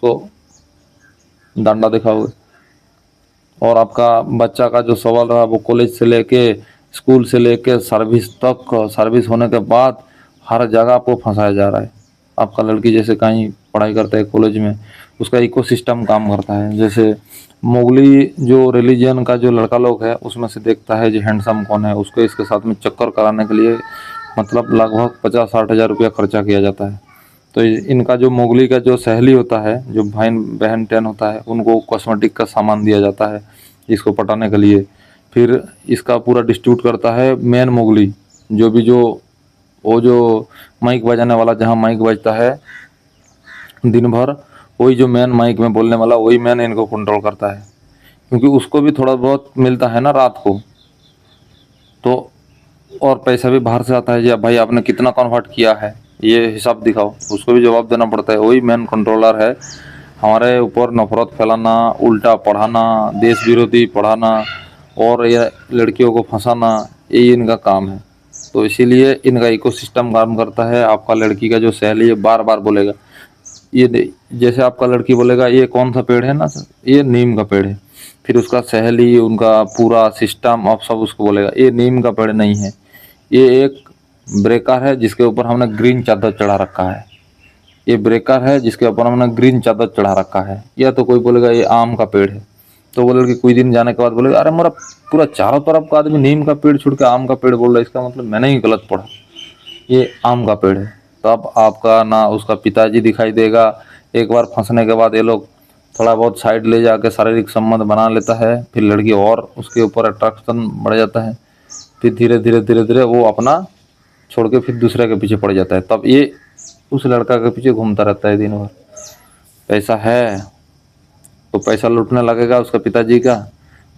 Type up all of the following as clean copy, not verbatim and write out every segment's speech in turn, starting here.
उसको डंडा दिखाओगे। और आपका बच्चा का जो सवाल रहा वो कॉलेज से लेके स्कूल से लेके सर्विस तक, सर्विस होने के बाद हर जगह आपको फंसाया जा रहा है। आपका लड़की जैसे कहीं पढ़ाई करता है कॉलेज में, उसका इकोसिस्टम काम करता है। जैसे मोगली जो रिलीजन का जो लड़का लोग है उसमें से देखता है जो हैंडसम कौन है, उसको इसके साथ में चक्कर कराने के लिए मतलब लगभग 50-60 हज़ार रुपया खर्चा किया जाता है। तो इनका जो मोगली का जो सहेली होता है, जो भाई बहन टहन होता है, उनको कॉस्मेटिक का सामान दिया जाता है इसको पटाने के लिए। फिर इसका पूरा डिस्ट्रीब्यूट करता है मेन मोगली, जो भी जो वो जो माइक बजाने वाला, जहाँ माइक बजता है दिन भर, वही जो मेन माइक में बोलने वाला वही मेन इनको कंट्रोल करता है, क्योंकि उसको भी थोड़ा बहुत मिलता है ना रात को। तो और पैसा भी बाहर से आता है, या भाई आपने कितना कन्वर्ट किया है ये हिसाब दिखाओ, उसको भी जवाब देना पड़ता है। वही मेन कंट्रोलर है। हमारे ऊपर नफरत फैलाना, उल्टा पढ़ाना, देश विरोधी पढ़ाना और ये लड़कियों को फंसाना, यही इनका काम है। तो इसीलिए इनका इकोसिस्टम काम करता है। आपका लड़की का जो सहेली है बार बार बोलेगा जैसे आपका लड़की बोलेगा ये कौन सा पेड़ है ना सर, ये नीम का पेड़ है। फिर उसका सहेली, उनका पूरा सिस्टम अब सब उसको बोलेगा ये नीम का पेड़ नहीं है, ये एक ब्रेकर है जिसके ऊपर हमने ग्रीन चादर चढ़ा रखा है, ये ब्रेकर है जिसके ऊपर हमने ग्रीन चादर चढ़ा रखा है। या तो कोई बोलेगा ये आम का पेड़ है, तो वो लड़की कुछ दिन जाने के बाद बोलेगा अरे मेरा पूरा चारों तरफ का आदमी नीम का पेड़ छोड़ के आम का पेड़ बोल रहा है, इसका मतलब मैंने ही गलत पढ़ा, ये आम का पेड़ है। तो अब आपका ना उसका पिताजी दिखाई देगा। एक बार फंसने के बाद ये लोग थोड़ा बहुत साइड ले जाके शारीरिक संबंध बना लेता है, फिर लड़की और उसके ऊपर अट्रैक्शन बढ़ जाता है। फिर धीरे धीरे धीरे धीरे वो अपना छोड़ के फिर दूसरे के पीछे पड़ जाता है। तब ये उस लड़का के पीछे घूमता रहता है दिन भर। पैसा है तो पैसा लूटने लगेगा उसका पिताजी का,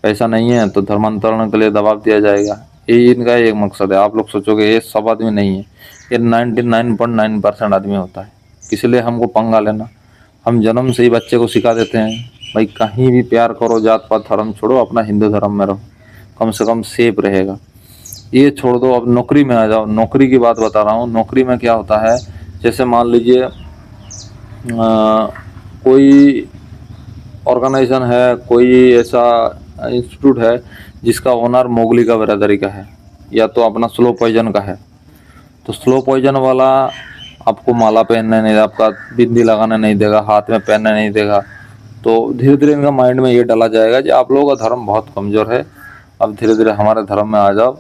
पैसा नहीं है तो धर्मांतरण के लिए दबाव दिया जाएगा। ये इनका एक मकसद है। आप लोग सोचोगे ये सब आदमी नहीं है, ये 99.9% आदमी होता है। इसलिए हमको पंगा लेना, हम जन्म से ही बच्चे को सिखा देते हैं भाई कहीं भी प्यार करो, जात पात धर्म छोड़ो, अपना हिंदू धर्म में रहो, कम से कम सेफ रहेगा। ये छोड़ दो, अब नौकरी में आ जाओ। नौकरी की बात बता रहा हूँ। नौकरी में क्या होता है, जैसे मान लीजिए कोई ऑर्गेनाइजेशन है, कोई ऐसा इंस्टीट्यूट है जिसका ओनर मोगली का बिरादरी का है, या तो अपना स्लो पॉइजन का है। तो स्लो पॉइजन वाला आपको माला पहनने नहीं देगा, आपका बिंदी लगाने नहीं देगा, हाथ में पहनने नहीं देगा। तो धीरे धीरे इनका माइंड में ये डाला जाएगा कि आप लोगों का धर्म बहुत कमज़ोर है, अब धीरे धीरे हमारे धर्म में आ जाओ।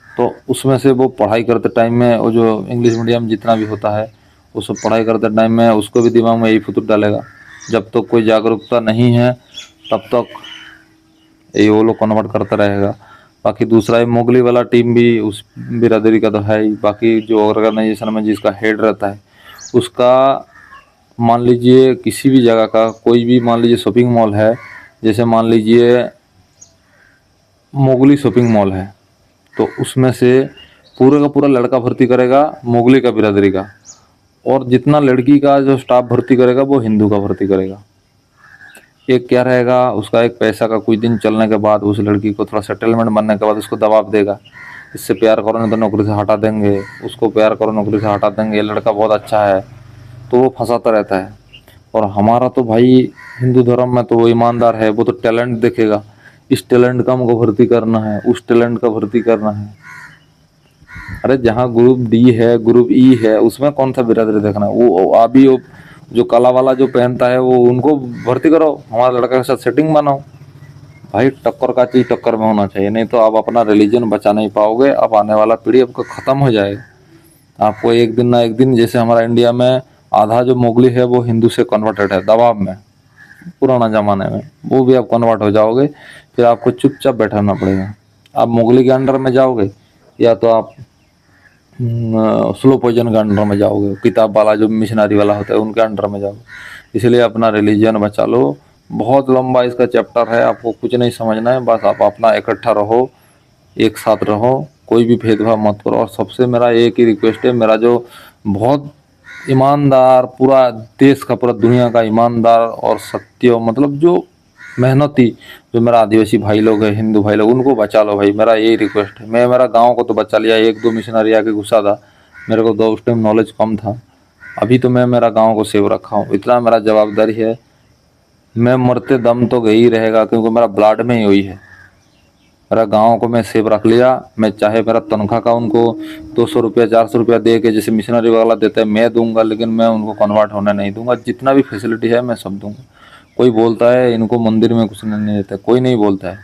तो उसमें से वो पढ़ाई करते टाइम में वो जो इंग्लिश मीडियम जितना भी होता है वो सब पढ़ाई करते टाइम में उसको भी दिमाग में यही फितूर डालेगा। जब तक कोई जागरूकता नहीं है तब तक ये वो लोग कन्वर्ट करता रहेगा। बाकी दूसरा ये मोगली वाला टीम भी उस बिरादरी का तो है ही। बाकी जो ऑर्गेनाइजेशन में जिसका हेड रहता है उसका, मान लीजिए किसी भी जगह का कोई भी, मान लीजिए शॉपिंग मॉल है, जैसे मान लीजिए मोगली शॉपिंग मॉल है, तो उसमें से पूरे का पूरा लड़का भर्ती करेगा मोगली का बिरादरी का, और जितना लड़की का जो स्टाफ भर्ती करेगा वो हिंदू का भर्ती करेगा। एक क्या रहेगा उसका, एक पैसा का कुछ दिन चलने के बाद उस लड़की को थोड़ा सेटलमेंट बनने के बाद उसको दबाव देगा, इससे प्यार करो नहीं तो नौकरी से हटा देंगे, उसको प्यार करो नौकरी से हटा देंगे, ये लड़का बहुत अच्छा है, तो वो फंसाता रहता है। और हमारा तो भाई हिंदू धर्म में तो वो ईमानदार है, वो तो टैलेंट देखेगा, इस टैलेंट का हमको भर्ती करना है, उस टैलेंट का भर्ती करना है। अरे जहाँ ग्रुप डी है, ग्रुप ई है, उसमें कौन सा बिरादरी देखना है? वो अभी वो जो काला वाला जो पहनता है वो उनको भर्ती करो, हमारा लड़का के साथ सेटिंग बनाओ। भाई टक्कर का चीज टक्कर में होना चाहिए, नहीं तो आप अपना रिलीजन बचा नहीं पाओगे। अब आने वाला पीढ़ी आपका खत्म हो जाएगा। आपको एक दिन ना एक दिन, जैसे हमारा इंडिया में आधा जो मोगली है वो हिंदू से कन्वर्टेड है दबाव में, पुराना जमाने में, वो भी आप कन्वर्ट हो जाओगे। फिर आपको चुपचाप बैठाना पड़ेगा। आप मोगली के अंडर में जाओगे या तो आप स्लो पॉइजन के अंडर में जाओगे, किताब वाला जो मिशनरी वाला होता है उनके अंडर में जाओगे। इसलिए अपना रिलीजन बचा लो। बहुत लंबा इसका चैप्टर है, आपको कुछ नहीं समझना है, बस आप अपना इकट्ठा रहो, एक साथ रहो, कोई भी भेदभाव मत करो। और सबसे मेरा एक ही रिक्वेस्ट है, मेरा जो बहुत ईमानदार, पूरा देश का, पूरा दुनिया का ईमानदार और सत्य, मतलब जो मेहनती जो मेरा आदिवासी भाई लोग है, हिंदू भाई लोग, उनको बचा लो भाई, मेरा यही रिक्वेस्ट है। मैं मेरा गांव को तो बचा लिया, एक दो मिशनरी आके घुसा था, मेरे को तो उस टाइम नॉलेज कम था, अभी तो मैं मेरा गांव को सेव रखा हूँ, इतना मेरा जवाबदारी है। मैं मरते दम तो गई ही रहेगा, क्योंकि मेरा ब्लड में ही वही है। मेरा गांव को मैं सेव रख लिया। मैं चाहे मेरा तनख्वाह का उनको 200 रुपया 400 रुपया दे के जैसे मिशनरी वाला देता है मैं दूंगा, लेकिन मैं उनको कन्वर्ट होने नहीं दूंगा। जितना भी फैसिलिटी है मैं सब दूंगा। कोई बोलता है इनको मंदिर में कुछ नहीं देता, कोई नहीं बोलता है।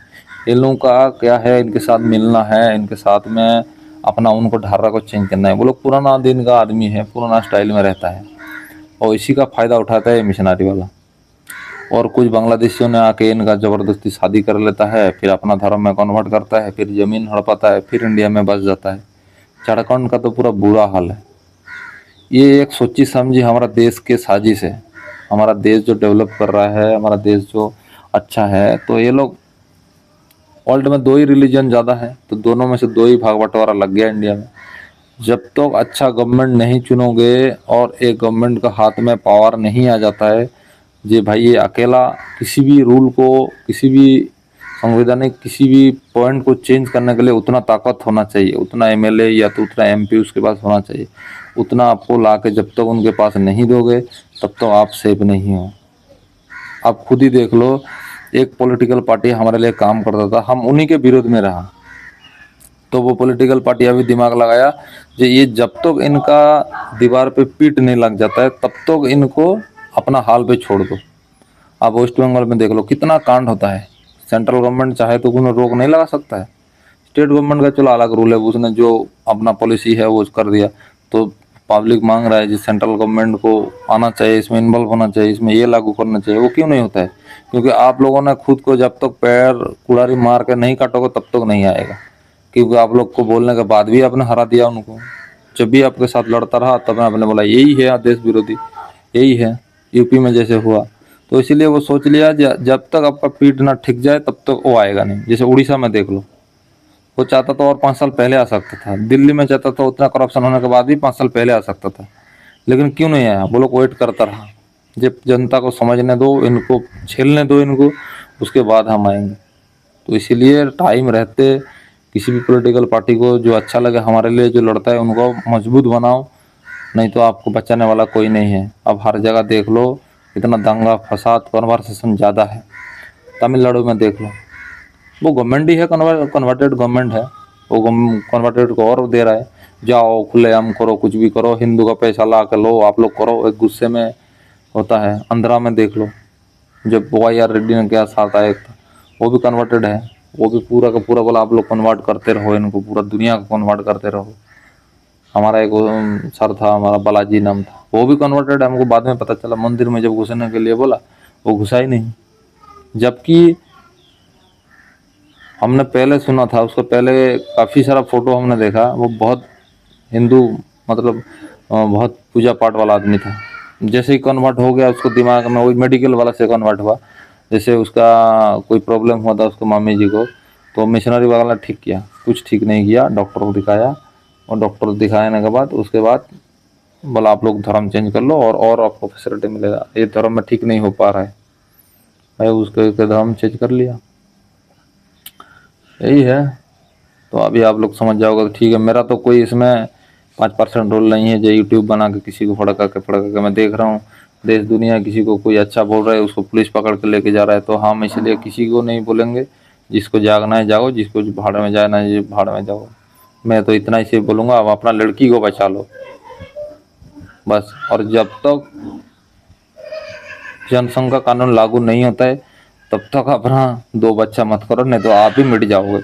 इन लोगों का क्या है, इनके साथ मिलना है, इनके साथ में अपना उनको ढारा को चेंज करना है। वो लोग पुराना दिन का आदमी है, पुराना स्टाइल में रहता है, और इसी का फ़ायदा उठाता है मिशनरी वाला। और कुछ बांग्लादेशियों ने आके इनका ज़बरदस्ती शादी कर लेता है, फिर अपना धर्म में कन्वर्ट करता है, फिर ज़मीन हड़पाता है, फिर इंडिया में बस जाता है। झारखंड का तो पूरा बुरा हाल है। ये एक सोची समझी हमारा देश के साजिश है। हमारा देश जो डेवलप कर रहा है, हमारा देश जो अच्छा है, तो ये लोग वर्ल्ड में 2 ही रिलीजन ज़्यादा है, तो दोनों में से 2 ही भाग बंटवारा लग गया इंडिया में। जब तक तो अच्छा गवर्नमेंट नहीं चुनोगे और एक गवर्नमेंट का हाथ में पावर नहीं आ जाता है, जे भाई ये अकेला किसी भी रूल को, किसी भी संवैधानिक किसी भी पॉइंट को चेंज करने के लिए उतना ताकत होना चाहिए, उतना एमएलए या तो उतना एमपी उसके पास होना चाहिए। उतना आपको ला के जब तक उनके पास नहीं दोगे, तब तक आप सेफ नहीं हो। आप खुद ही देख लो, एक पॉलिटिकल पार्टी हमारे लिए काम करता था, हम उन्हीं के विरोध में रहा, तो वो पॉलिटिकल पार्टी अभी दिमाग लगाया कि ये जब तक इनका दीवार पे पीठ नहीं लग जाता है तब तक इनको अपना हाल पे छोड़ दो। आप वेस्ट बंगाल में देख लो कितना कांड होता है। सेंट्रल गवर्नमेंट चाहे तो उन्हें रोक नहीं लगा सकता है। स्टेट गवर्नमेंट का चलो अलग रूल है, उसने जो अपना पॉलिसी है वो कर दिया। तो पब्लिक मांग रहा है कि सेंट्रल गवर्नमेंट को आना चाहिए, इसमें इन्वॉल्व होना चाहिए, इसमें ये लागू करना चाहिए। वो क्यों नहीं होता है? क्योंकि आप लोगों ने खुद को जब तक पैर कुड़ारी मार के नहीं काटोगे तब तक नहीं आएगा। क्योंकि आप लोग को बोलने के बाद भी आपने हरा दिया उनको। जब भी आपके साथ लड़ता रहा तब आपने बोला यही है देश विरोधी, यही है। यूपी में जैसे हुआ, तो इसीलिए वो सोच लिया जब तक आपका पीठ ना ठीक जाए तब तक वो आएगा नहीं। जैसे उड़ीसा में देख लो, वो चाहता तो और 5 साल पहले आ सकता था। दिल्ली में चाहता तो उतना करप्शन होने के बाद भी 5 साल पहले आ सकता था, लेकिन क्यों नहीं आया? वो लोग वेट करता रहा। जब जनता को समझने दो, इनको झेलने दो इनको, उसके बाद हम आएंगे। तो इसीलिए टाइम रहते किसी भी पॉलिटिकल पार्टी को जो अच्छा लगे हमारे लिए जो लड़ता है उनको मजबूत बनाओ, नहीं तो आपको बचाने वाला कोई नहीं है। अब हर जगह देख लो, इतना दंगा फसाद कन्वर्सेशन ज़्यादा है। तमिलनाडु में देख लो, वो गवर्नमेंट ही है, कन्वर्टेड गवर्नमेंट है, वो कन्वर्टेड को और दे रहा है, जाओ खुलेआम करो, कुछ भी करो, हिंदू का पैसा ला कर लो, आप लोग करो, एक गुस्से में होता है। आंध्रा में देख लो, जब YR रेड्डी ने क्या साथ आया था, वो भी कन्वर्टेड है, वो भी पूरा का पूरा बोला आप लोग कन्वर्ट करते रहो इनको, पूरा दुनिया को कन्वर्ट करते रहो। हमारा एक सर था, हमारा बालाजी नाम था, वो भी कन्वर्टेड है। हमको बाद में पता चला, मंदिर में जब घुसने के लिए बोला वो घुसा ही नहीं। जबकि हमने पहले सुना था, उसको पहले काफ़ी सारा फोटो हमने देखा, वो बहुत हिंदू मतलब बहुत पूजा पाठ वाला आदमी था। जैसे ही कन्वर्ट हो गया उसको दिमाग में वही मेडिकल वाला से कन्वर्ट हुआ। जैसे उसका कोई प्रॉब्लम हुआ था उसको मामी जी को, तो मिशनरी वाला ठीक किया, कुछ ठीक नहीं किया, डॉक्टर को दिखाया, और डॉक्टर दिखाने के बाद उसके बाद बोला आप लोग धर्म चेंज कर लो और आपको फैसिलिटी मिलेगा। ये धर्म में ठीक नहीं हो पा रहा है भाई, उसके धर्म चेंज कर लिया। यही है। तो अभी आप लोग समझ जाओगे तो ठीक है। मेरा तो कोई इसमें 5% रोल नहीं है जो यूट्यूब बना के किसी को फड़का के मैं देख रहा हूँ देश दुनिया, किसी को कोई अच्छा बोल रहा है उसको पुलिस पकड़ के लेके जा रहा है, तो हम इसलिए किसी को नहीं बोलेंगे। जिसको जागना है जाओ, जिसको भाड़ में जाना है भाड़ में जाओ। मैं तो इतना ही सिर्फ बोलूँगा, अब अपना लड़की को बचा लो बस। और जब तक जनसंघ का कानून लागू नहीं होता है तब तक अपना 2 बच्चा मत करो, नहीं तो आप ही मिट जाओगे।